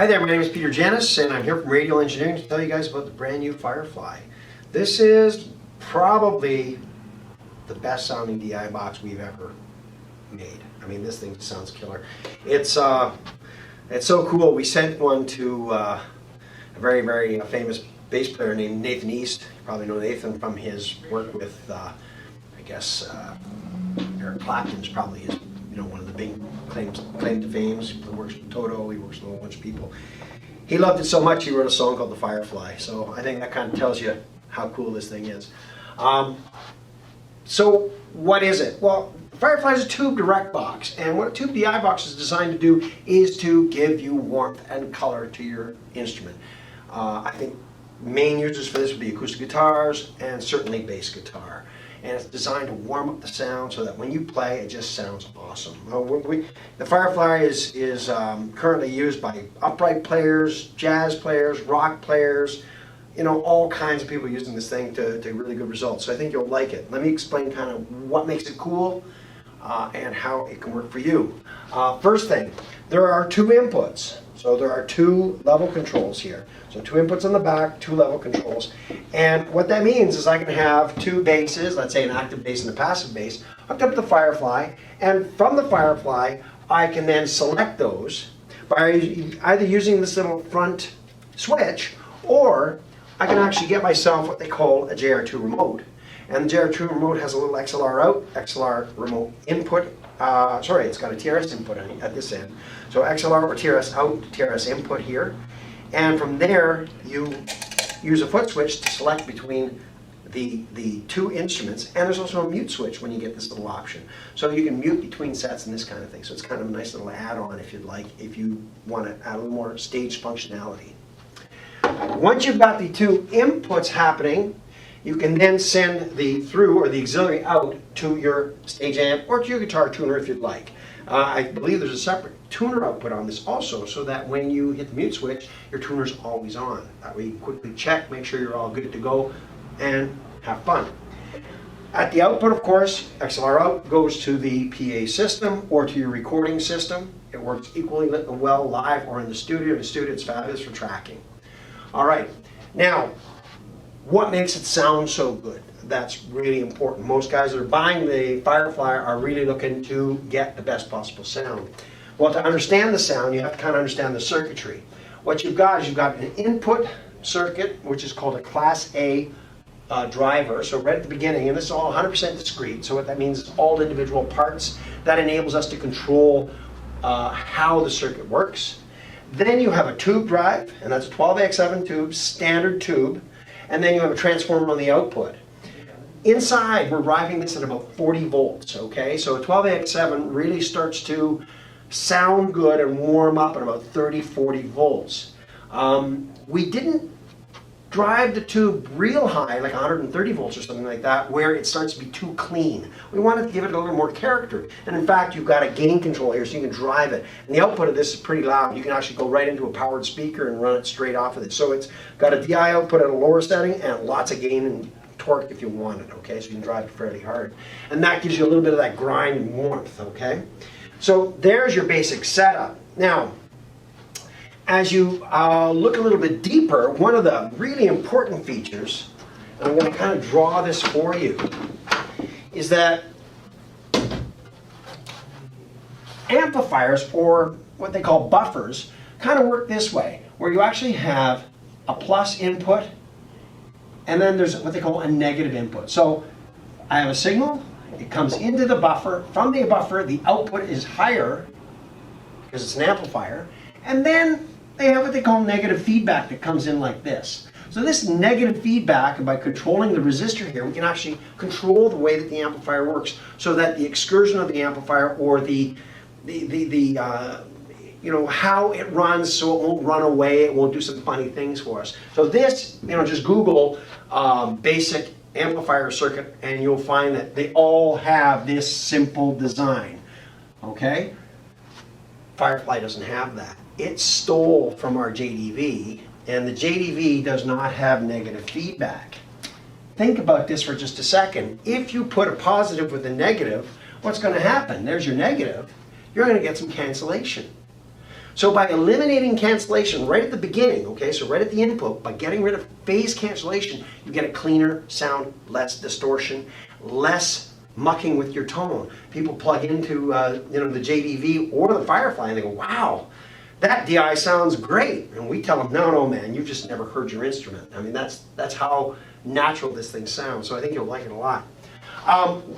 Hi there, my name is Peter Janis, and I'm here from Radial Engineering to tell you guys about the brand new Firefly. This is probably the best sounding DI box we've ever made. I mean, this thing sounds killer. It's so cool. We sent one to a very, very famous bass player named Nathan East. You probably know Nathan from his work with, I guess, Eric Clapton's probably his, one of the big claim to fame. He works with Toto, he works with a whole bunch of people. He loved it so much he wrote a song called The Firefly. So I think that kind of tells you how cool this thing is. So what is it? Well, Firefly is a tube direct box, and what a tube DI box is designed to do is to give you warmth and color to your instrument. I think main users for this would be acoustic guitars and certainly bass guitar. And it's designed to warm up the sound so that when you play, it just sounds awesome. The Firefly is currently used by upright players, jazz players, rock players, all kinds of people using this thing to really good results. So I think you'll like it. Let me explain kind of what makes it cool and how it can work for you. First thing, there are two inputs. So there are two level controls here. So two inputs on the back, two level controls. And what that means is I can have two basses, let's say an active bass and a passive bass, hooked up to the Firefly. And from the Firefly, I can then select those by either using this little front switch, or I can actually get myself what they call a JR2 remote. And the JR2 remote has a little XLR out, XLR remote input. It's got a TRS input at this end. So XLR or TRS out, TRS input here. And from there, you use a foot switch to select between the two instruments. And there's also a mute switch when you get this little option. So you can mute between sets and this kind of thing. So it's kind of a nice little add-on if you'd like, if you want to add a little more stage functionality. Once you've got the two inputs happening, you can then send the through or the auxiliary out to your stage amp or to your guitar tuner if you'd like. I believe there's a separate tuner output on this also, so that when you hit the mute switch, your tuner's always on. That way you can quickly check, make sure you're all good to go, and have fun. At the output, of course, XLR out goes to the PA system or to your recording system. It works equally well live or in the studio. In the studio, it's fabulous for tracking. All right, now, what makes it sound so good? That's really important. Most guys that are buying the Firefly are really looking to get the best possible sound. Well, to understand the sound, you have to kind of understand the circuitry. What you've got is you've got an input circuit, which is called a Class A driver. So right at the beginning, and this is all 100% discrete. So what that means is all individual parts. That enables us to control how the circuit works. Then you have a tube drive, and that's a 12AX7 tube, standard tube. And then you have a transformer on the output. Inside, we're driving this at about 40 volts, okay? So a 12AX7 really starts to sound good and warm up at about 30, 40 volts. We didn't drive the tube real high, like 130 volts or something like that, where it starts to be too clean. We wanted to give it a little more character. And in fact, you've got a gain control here, so you can drive it. And the output of this is pretty loud. You can actually go right into a powered speaker and run it straight off of it. So it's got a DI output at a lower setting and lots of gain and torque if you want it, okay? So you can drive it fairly hard. And that gives you a little bit of that grind and warmth, okay? So there's your basic setup. Now, as you look a little bit deeper, one of the really important features, and I'm going to kind of draw this for you, is that amplifiers, or what they call buffers, kind of work this way, where you actually have a plus input, and then there's what they call a negative input. So I have a signal, it comes into the buffer. From the buffer, the output is higher, because it's an amplifier, and then they have what they call negative feedback that comes in like this. So this negative feedback, and by controlling the resistor here, we can actually control the way that the amplifier works, so that the excursion of the amplifier, or how it runs, so it won't run away, it won't do some funny things for us. So this, just Google basic amplifier circuit, and you'll find that they all have this simple design. Okay? Firefly doesn't have that. It stole from our JDV, and the JDV does not have negative feedback. Think about this for just a second. If you put a positive with a negative, what's going to happen? There's your negative. You're going to get some cancellation. So by eliminating cancellation right at the beginning, okay, so right at the input, by getting rid of phase cancellation, you get a cleaner sound, less distortion, less mucking with your tone. People plug into the JDV or the Firefly and they go, wow, that DI sounds great. And we tell them, no, man, you've just never heard your instrument. I mean, that's how natural this thing sounds. So I think you'll like it a lot.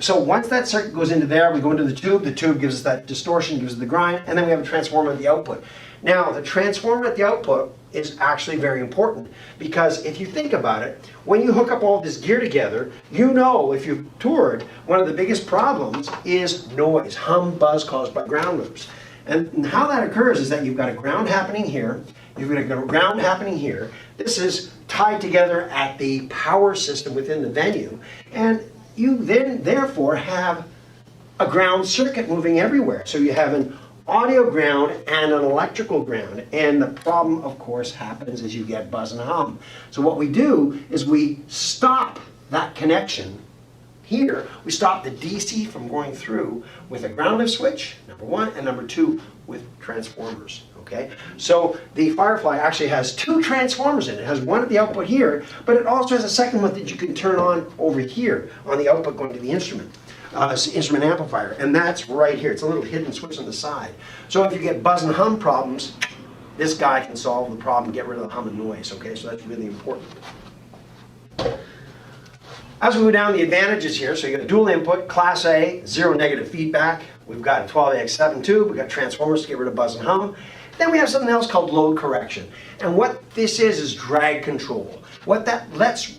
So once that circuit goes into there, we go into the tube gives us that distortion, gives us the grind, and then we have a transformer at the output. Now, the transformer at the output is actually very important because if you think about it, when you hook up all this gear together, you know if you've toured, one of the biggest problems is noise, hum, buzz caused by ground loops. And how that occurs is that you've got a ground happening here, you've got a ground happening here. This is tied together at the power system within the venue, and you then therefore have a ground circuit moving everywhere. So you have an audio ground and an electrical ground. And the problem, of course, happens as you get buzz and hum. So what we do is we stop that connection here. We stop the DC from going through with a ground lift switch, number one, and number two, with transformers. Okay, so the Firefly actually has two transformers in it. It has one at the output here, but it also has a second one that you can turn on over here on the output going to the instrument amplifier, and that's right here. It's a little hidden switch on the side. So if you get buzz and hum problems, this guy can solve the problem, get rid of the hum and noise. Okay, so that's really important. As we go down the advantages here, so you got a dual input, Class A, zero negative feedback. We've got a 12AX7 tube. We've got transformers to get rid of buzz and hum. Then we have something else called load correction. And what this is drag control. What that lets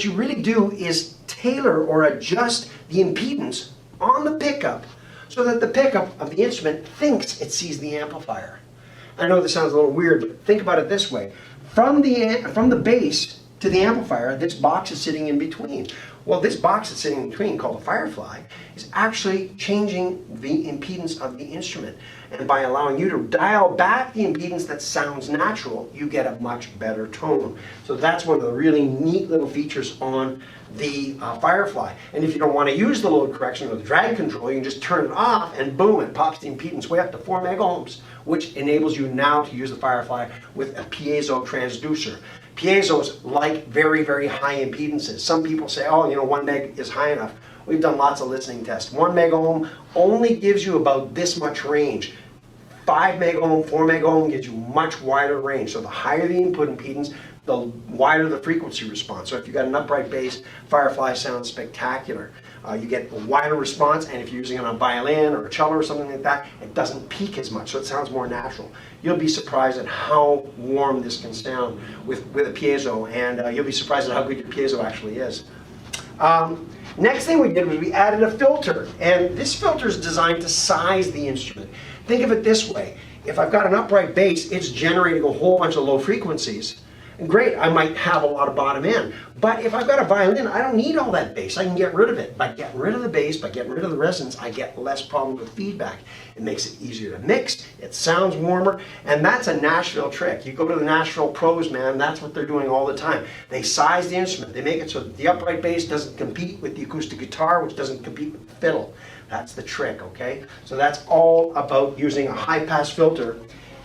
you really do is tailor or adjust the impedance on the pickup so that the pickup of the instrument thinks it sees the amplifier. I know this sounds a little weird, but think about it this way. From the bass to the amplifier, this box is sitting in between. Well, this box that's sitting in between, called a Firefly, is actually changing the impedance of the instrument. And by allowing you to dial back the impedance that sounds natural, you get a much better tone. So that's one of the really neat little features on the Firefly. And if you don't want to use the load correction or the drag control, you can just turn it off and boom, it pops the impedance way up to 4 meg-ohms, which enables you now to use the Firefly with a piezo transducer. Piezos like very, very high impedances. Some people say, oh, 1 meg is high enough. We've done lots of listening tests. 1 meg-ohm only gives you about this much range. 5 meg-ohm, 4 meg-ohm gives you much wider range. So the higher the input impedance, the wider the frequency response. So if you've got an upright bass, Firefly sounds spectacular. You get a wider response, and if you're using it on a violin or a cello or something like that, it doesn't peak as much, so it sounds more natural. You'll be surprised at how warm this can sound with a piezo, and you'll be surprised at how good your piezo actually is. Next thing we did was we added a filter, and this filter is designed to size the instrument. Think of it this way. If I've got an upright bass, it's generating a whole bunch of low frequencies. And great, I might have a lot of bottom end. But if I've got a violin, I don't need all that bass. I can get rid of it. By getting rid of the bass, by getting rid of the resonance, I get less problems with feedback. It makes it easier to mix, it sounds warmer, and that's a Nashville trick. You go to the Nashville pros, man, that's what they're doing all the time. They size the instrument. They make it so that the upright bass doesn't compete with the acoustic guitar, which doesn't compete with the fiddle. That's the trick, okay? So that's all about using a high-pass filter.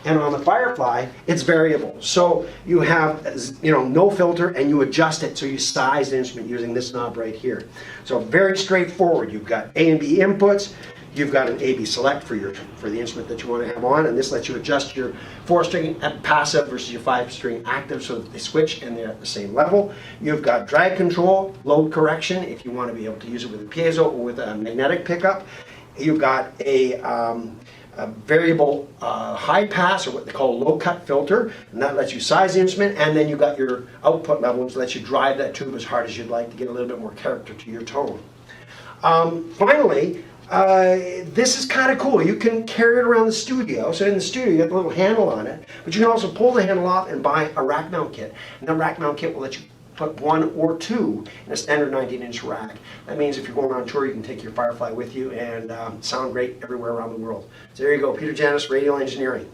And on the Firefly, it's variable. So you have, no filter, and you adjust it so you size the instrument using this knob right here. So very straightforward. You've got A and B inputs. You've got an A/B select for the instrument that you want to have on, and this lets you adjust your 4-string passive versus your 5-string active so that they switch and they're at the same level. You've got drag control, load correction if you want to be able to use it with a piezo or with a magnetic pickup. You've got a variable high pass, or what they call a low cut filter, and that lets you size the instrument, and then you've got your output level, which lets you drive that tube as hard as you'd like to get a little bit more character to your tone. Finally, this is kind of cool. You can carry it around the studio. So in the studio, you have a little handle on it, but you can also pull the handle off and buy a rack mount kit. And the rack mount kit will let you put 1 or 2 in a standard 19-inch rack. That means if you're going on tour, you can take your Firefly with you and sound great everywhere around the world. So there you go, Peter Janis, Radial Engineering.